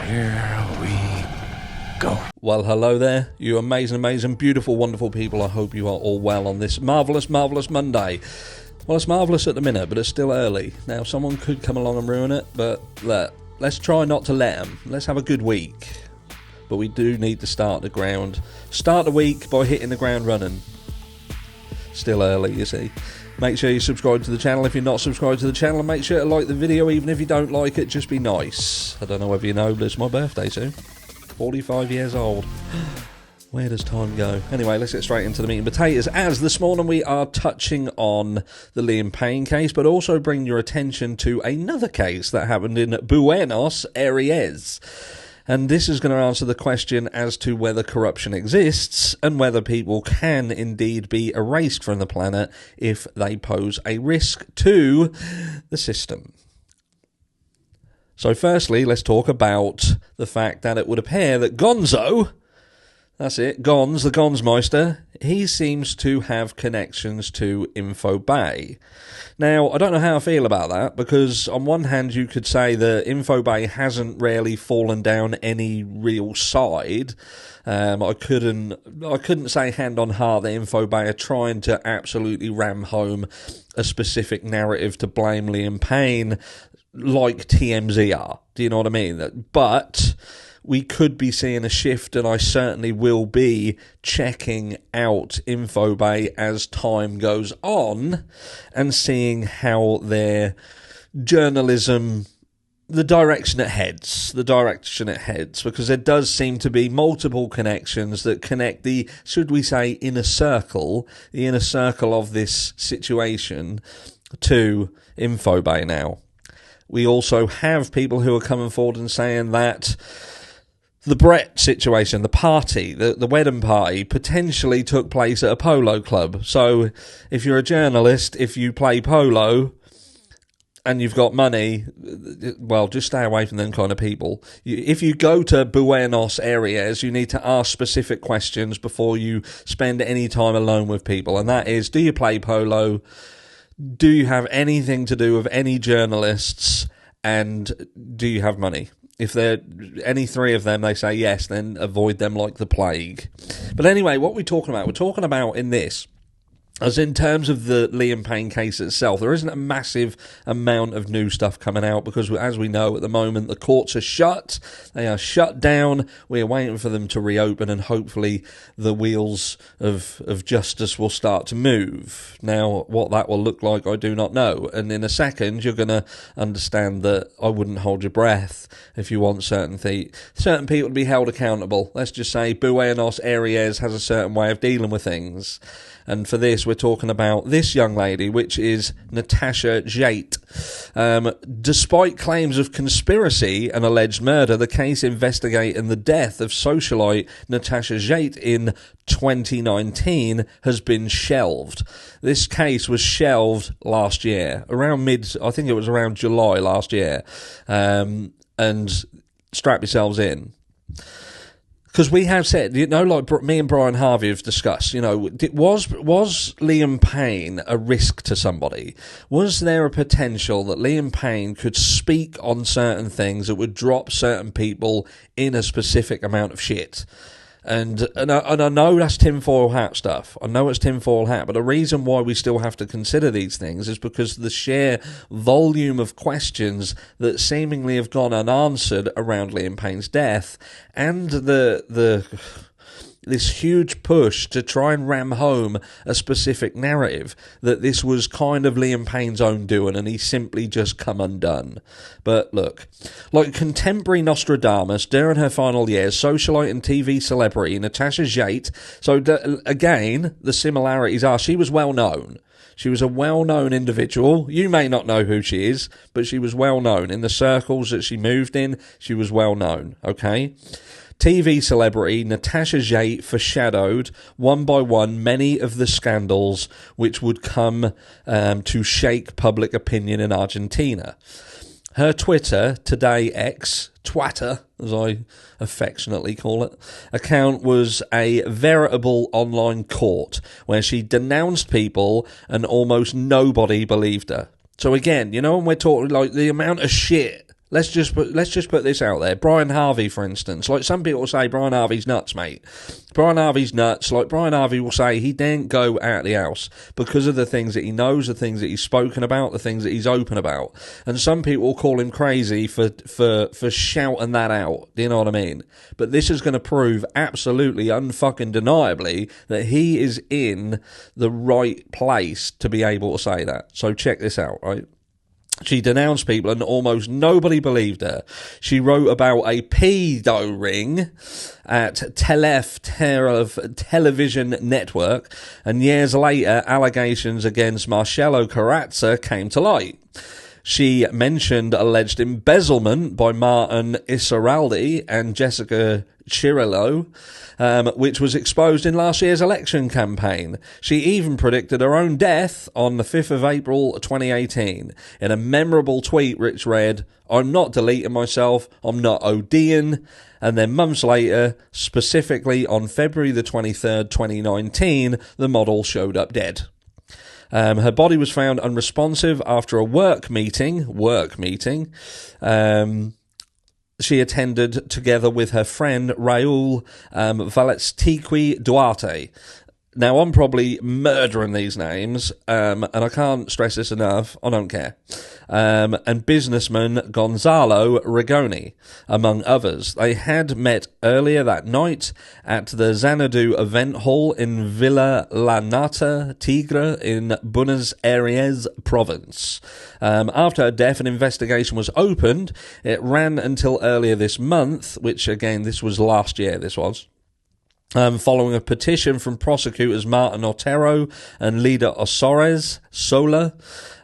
Here we go. Well, hello there, you amazing, beautiful, wonderful people. I hope you are all well on this marvellous Monday. Well, it's marvellous at the minute, but it's still early. Now, someone could come along and ruin it, but let's try not to let them. Let's have a good week. But we do need to start the week by hitting the ground running. Still early, you see. Make sure you subscribe to the channel if you're not subscribed to the channel, and make sure to like the video even if you don't like it. Just be nice. I don't know whether you know, but it's my birthday soon. 45 years old. Where does time go? Anyway, let's get straight into the meat and potatoes, as this morning we are touching on the Liam Payne case, but also bring your attention to another case that happened in Buenos Aires. And this is going to answer the question as to whether corruption exists and whether people can indeed be erased from the planet if they pose a risk to the system. So firstly, let's talk about the fact that it would appear that Gonzo, that's it, Gonz, the Gonzmeister, he seems to have connections to InfoBay. Now, I don't know how I feel about that, because on one hand you could say that InfoBay hasn't really fallen down any real side. I couldn't say hand on heart that InfoBay are trying to absolutely ram home a specific narrative to blame Liam Payne like TMZ are. Do you know what I mean? But we could be seeing a shift, and I certainly will be checking out InfoBay as time goes on and seeing how their journalism, the direction it heads, because there does seem to be multiple connections that connect the, should we say, the inner circle of this situation to InfoBay now. We also have people who are coming forward and saying that the Brett situation, the party, the wedding party, potentially took place at a polo club. So if you're a journalist, if you play polo and you've got money, well, just stay away from them kind of people. If you go to Buenos Aires, you need to ask specific questions before you spend any time alone with people. And that is, do you play polo? Do you have anything to do with any journalists? And do you have money? If they're any three of them, they say yes, then avoid them like the plague. But anyway, what we're talking about? We're talking about in this, as in terms of the Liam Payne case itself, there isn't a massive amount of new stuff coming out because, as we know, at the moment, the courts are shut. They are shut down. We're waiting for them to reopen, and hopefully the wheels of justice will start to move. Now, what that will look like, I do not know. And in a second, you're going to understand that I wouldn't hold your breath if you want certain people to be held accountable. Let's just say Buenos Aires has a certain way of dealing with things. And for this, we're talking about this young lady, which is Natacha Jaitt. Despite claims of conspiracy and alleged murder, the case investigating the death of socialite Natacha Jaitt in 2019 has been shelved. This case was shelved last year, I think it was around July last year. And strap yourselves in. Because we have said, like me and Brian Harvey have discussed, was Liam Payne a risk to somebody? Was there a potential that Liam Payne could speak on certain things that would drop certain people in a specific amount of shit? And I know that's tinfoil hat stuff. I know it's tinfoil hat, but the reason why we still have to consider these things is because the sheer volume of questions that seemingly have gone unanswered around Liam Payne's death, and this huge push to try and ram home a specific narrative that this was kind of Liam Payne's own doing and he simply just come undone. But look, like contemporary Nostradamus during her final years, socialite and TV celebrity Natacha Jaitt, so again, the similarities are she was well known. She was a well-known individual. You may not know who she is, but she was well-known. In the circles that she moved in, she was well-known, okay? TV celebrity Natacha Jaitt foreshadowed one by one many of the scandals which would come to shake public opinion in Argentina. Her Twitter, today X, Twatter, as I affectionately call it, account was a veritable online court where she denounced people and almost nobody believed her. So again, when we're talking like the amount of shit Let's just put this out there. Brian Harvey, for instance. Like, some people say Brian Harvey's nuts, mate. Brian Harvey's nuts. Like, Brian Harvey will say he daren't go out of the house because of the things that he knows, the things that he's spoken about, the things that he's open about. And some people will call him crazy for shouting that out. Do you know what I mean? But this is going to prove absolutely, unfucking deniably, that he is in the right place to be able to say that. So check this out, right? She denounced people and almost nobody believed her. She wrote about a pedo ring at television network, and years later, allegations against Marcello Carrazza came to light. She mentioned alleged embezzlement by Martin Iseraldi and Jessica Cirillo, which was exposed in last year's election campaign. She even predicted her own death on the 5th of April 2018 in a memorable tweet which read, "I'm not deleting myself, I'm not ODing." And then months later, specifically on February the 23rd, 2019, the model showed up dead. Her body was found unresponsive after a work meeting. She attended together with her friend Raul Valestiqui Duarte. Now, I'm probably murdering these names, and I can't stress this enough. I don't care. And businessman Gonzalo Rigoni, among others. They had met earlier that night at the Xanadu event hall in Villa La Nata Tigre in Buenos Aires province. After her death, an investigation was opened. It ran until earlier this month, which, again, this was last year, this was. Following a petition from prosecutors Martin Otero and Lida Osores Sola,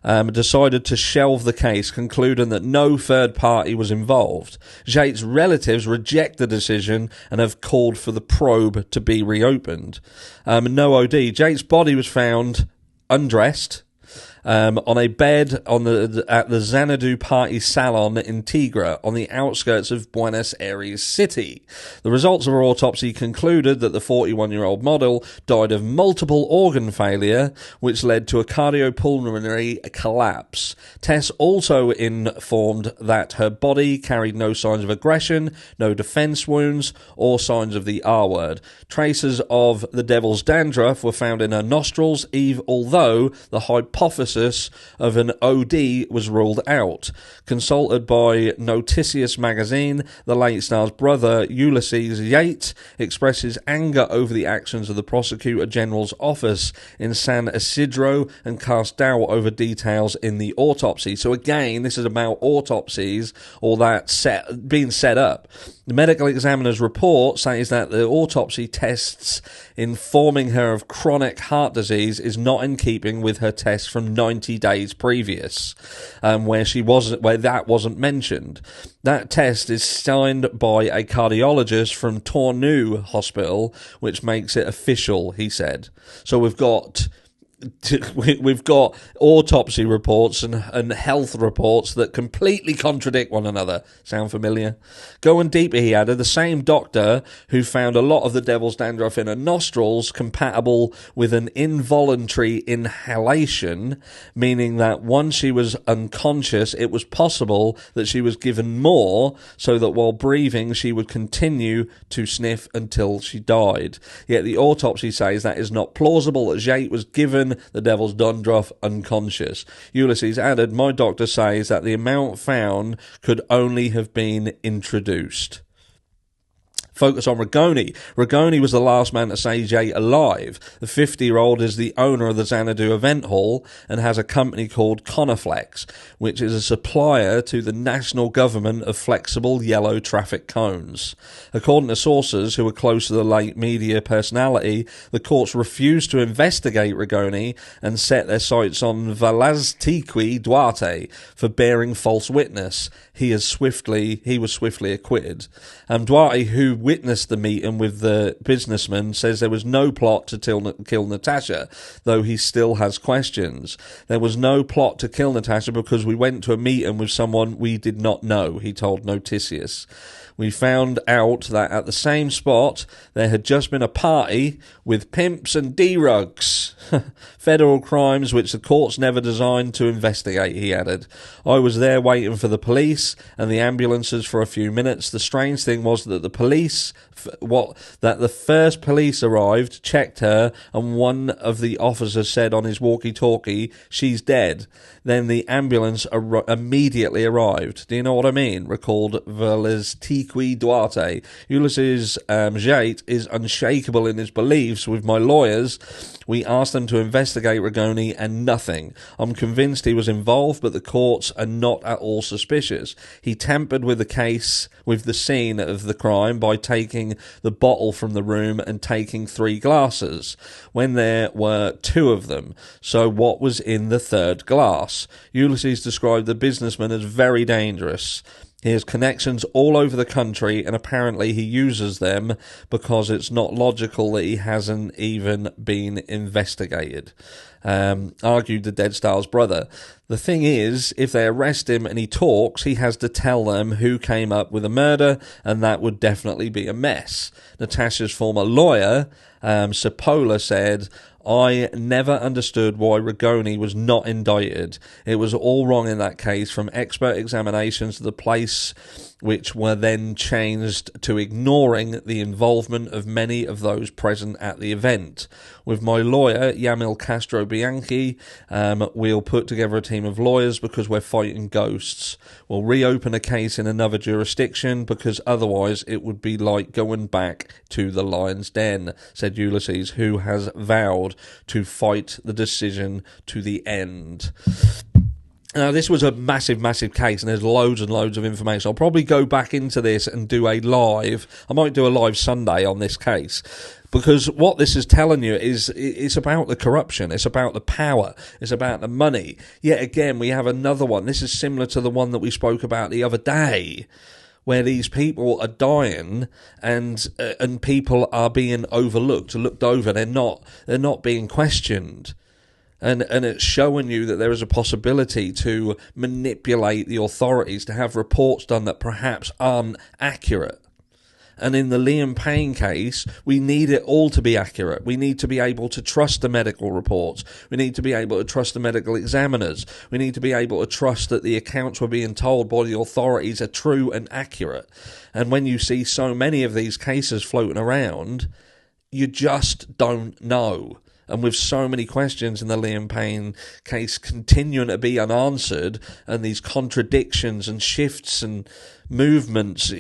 decided to shelve the case, concluding that no third party was involved. Jaitt's relatives reject the decision and have called for the probe to be reopened. No OD. Jait's body was found undressed, on a bed at the Xanadu Party Salon in Tigre, on the outskirts of Buenos Aires city. The results of her autopsy concluded that the 41-year-old model died of multiple organ failure, which led to a cardiopulmonary collapse. Tests also informed that her body carried no signs of aggression, no defense wounds, or signs of the R word. Traces of the devil's dandruff were found in her nostrils, although the hypothesis of an OD was ruled out. Consulted by Noticias magazine, the late star's brother, Ulysses Jaitt, expresses anger over the actions of the Prosecutor General's office in San Isidro and cast doubt over details in the autopsy. So again, this is about autopsies, or that being set up. The medical examiner's report says that the autopsy tests informing her of chronic heart disease is not in keeping with her tests from 90 days previous, where that wasn't mentioned. That test is signed by a cardiologist from Tournou Hospital, which makes it official, he said. So we've got autopsy reports and health reports that completely contradict one another. Sound familiar? Going deeper, he added, the same doctor who found a lot of the devil's dandruff in her nostrils compatible with an involuntary inhalation, meaning that once she was unconscious, it was possible that she was given more so that while breathing she would continue to sniff until she died. Yet the autopsy says that is not plausible, that Jaitt was given the devil's dandruff unconscious. Ulysses added, my doctor says that the amount found could only have been introduced. Focus on Rigoni. Rigoni was the last man to say Jaitt alive. The 50-year-old is the owner of the Xanadu event hall and has a company called Coniflex, which is a supplier to the national government of flexible yellow traffic cones. According to sources who were close to the late media personality, the courts refused to investigate Rigoni and set their sights on Valestiqui Duarte for bearing false witness. He was swiftly acquitted. Duarte, who witnessed the meeting with the businessman, says there was no plot to kill Natacha, though he still has questions. There was no plot to kill Natacha because we went to a meeting with someone we did not know, he told Noticias. We found out that at the same spot there had just been a party with pimps and D-rugs. Federal crimes which the courts never designed to investigate, he added. I was there waiting for the police and the ambulances for a few minutes. The strange thing was that the first police arrived, checked her, and one of the officers said on his walkie-talkie, "She's dead." Then the ambulance immediately arrived. Do you know what I mean? Recalled Velestiqui Duarte. Ulysses Jaitt is unshakable in his beliefs. With my lawyers, we asked them to investigate Roni and nothing. I'm convinced he was involved, but the courts are not at all suspicious. He tampered with the case, with the scene of the crime, by taking the bottle from the room and taking 3 glasses, when there were 2 of them. So what was in the 3rd glass? Ulysses described the businessman as very dangerous. He has connections all over the country, and apparently he uses them because it's not logical that he hasn't even been investigated, argued the Dead Star's brother. The thing is, if they arrest him and he talks, he has to tell them who came up with the murder, and that would definitely be a mess. Natacha's former lawyer, Cipolla, said, I never understood why Roni was not indicted. It was all wrong in that case, from expert examinations to the place, which were then changed to ignoring the involvement of many of those present at the event. With my lawyer, Yamil Castro Bianchi, we'll put together a team of lawyers because we're fighting ghosts. We'll reopen a case in another jurisdiction because otherwise it would be like going back to the lion's den, said Ulysses, who has vowed to fight the decision to the end. Now, this was a massive, massive case, and there's loads and loads of information. I'll probably go back into this and do a live. I might do a live Sunday on this case, because what this is telling you is it's about the corruption, it's about the power, it's about the money. Yet again, we have another one. This is similar to the one that we spoke about the other day, where these people are dying and people are being overlooked, looked over. They're not being questioned. And it's showing you that there is a possibility to manipulate the authorities, to have reports done that perhaps aren't accurate. And in the Liam Payne case, we need it all to be accurate. We need to be able to trust the medical reports. We need to be able to trust the medical examiners. We need to be able to trust that the accounts we're being told by the authorities are true and accurate. And when you see so many of these cases floating around, you just don't know. And with so many questions in the Liam Payne case continuing to be unanswered, and these contradictions and shifts and movements,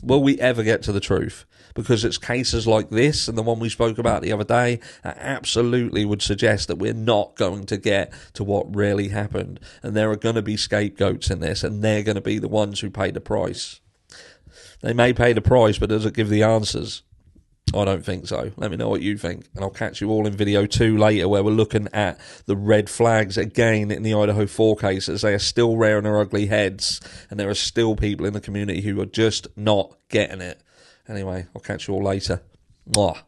will we ever get to the truth? Because it's cases like this and the one we spoke about the other day that absolutely would suggest that we're not going to get to what really happened. And there are going to be scapegoats in this, and they're going to be the ones who pay the price. They may pay the price, but does it give the answers? I don't think so. Let me know what you think, and I'll catch you all in video 2 later, where we're looking at the red flags again in the Idaho 4 cases. They are still rearing their ugly heads, and there are still people in the community who are just not getting it. Anyway, I'll catch you all later. Mwah.